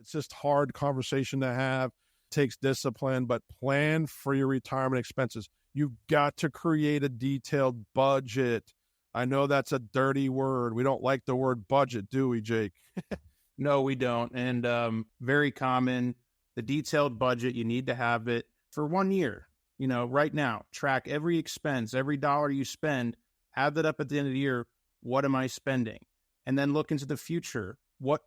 It's just hard conversation to have, takes discipline, but plan for your retirement expenses. You've got to create a detailed budget. I know that's a dirty word. We don't like the word budget, do we, Jake? No, we don't. And very common, the detailed budget, you need to have it for 1 year. Right now, track every expense, every dollar you spend, add that up at the end of the year. What am I spending? And then look into the future. What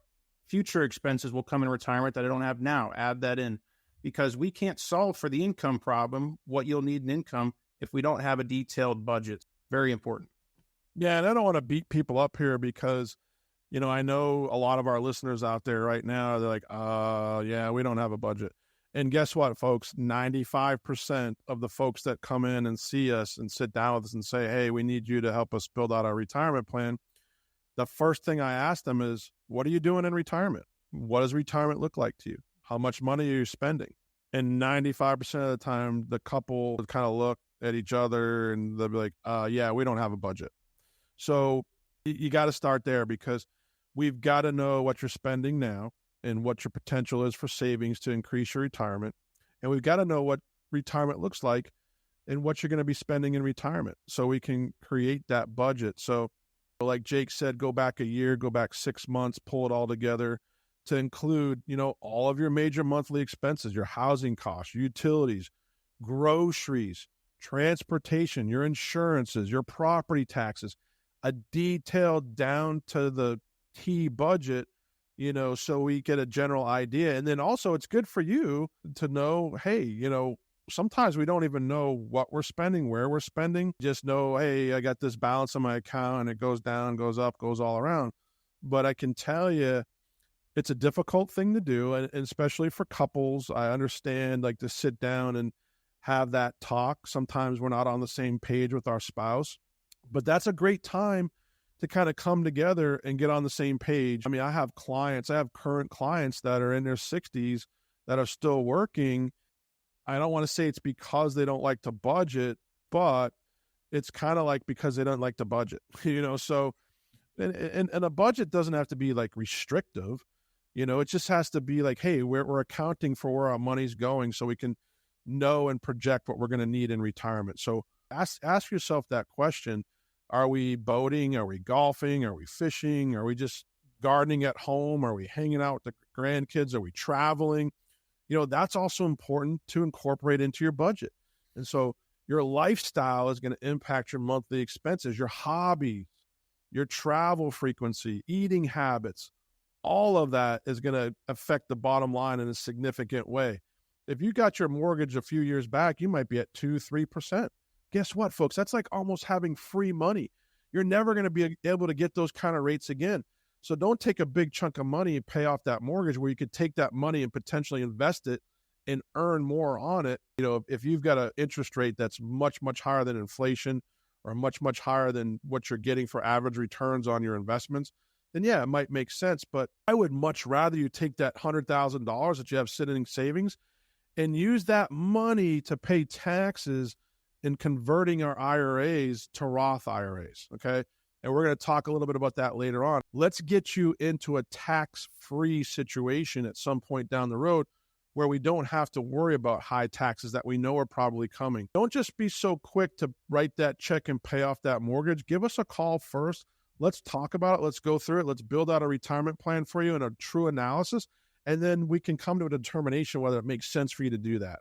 future expenses will come in retirement that I don't have now? Add that in. Because we can't solve for the income problem, what you'll need in income, if we don't have a detailed budget. Very important. Yeah, and I don't want to beat people up here because, I know a lot of our listeners out there right now, they're like, yeah, we don't have a budget. And guess what, folks? 95% of the folks that come in and see us and sit down with us and say, hey, we need you to help us build out our retirement plan, the first thing I ask them is, what are you doing in retirement? What does retirement look like to you? How much money are you spending? And 95% of the time, the couple kind of look at each other and they'll be like, yeah, we don't have a budget. So you got to start there because we've got to know what you're spending now and what your potential is for savings to increase your retirement. And we've got to know what retirement looks like and what you're going to be spending in retirement so we can create that budget. So like Jake said, go back a year, go back 6 months, pull it all together to include, all of your major monthly expenses, your housing costs, utilities, groceries, transportation, your insurances, your property taxes, a detailed down to the T budget, so we get a general idea. And then also it's good for you to know, hey, sometimes we don't even know what we're spending, where we're spending. Just know, hey, I got this balance on my account and it goes down, goes up, goes all around. But I can tell you, it's a difficult thing to do. And especially for couples, I understand to sit down and have that talk. Sometimes we're not on the same page with our spouse, but that's a great time to kind of come together and get on the same page. I mean, I have current clients that are in their 60s that are still working. I don't want to say it's because they don't like to budget, but it's kind of like because they don't like to budget, so, and a budget doesn't have to be restrictive, it just has to be hey, we're accounting for where our money's going so we can know and project what we're going to need in retirement. So ask yourself that question. Are we boating? Are we golfing? Are we fishing? Are we just gardening at home? Are we hanging out with the grandkids? Are we traveling? That's also important to incorporate into your budget. And so your lifestyle is going to impact your monthly expenses, your hobbies, your travel frequency, eating habits. All of that is going to affect the bottom line in a significant way. If you got your mortgage a few years back, you might be at 2-3%. Guess what, folks? That's like almost having free money. You're never going to be able to get those kind of rates again. So don't take a big chunk of money and pay off that mortgage where you could take that money and potentially invest it and earn more on it. If you've got an interest rate that's much, much higher than inflation or much, much higher than what you're getting for average returns on your investments, then yeah, it might make sense. But I would much rather you take that $100,000 that you have sitting in savings and use that money to pay taxes in converting our IRAs to Roth IRAs, okay? And we're going to talk a little bit about that later on. Let's get you into a tax-free situation at some point down the road where we don't have to worry about high taxes that we know are probably coming. Don't just be so quick to write that check and pay off that mortgage. Give us a call first. Let's talk about it. Let's go through it. Let's build out a retirement plan for you and a true analysis. And then we can come to a determination whether it makes sense for you to do that.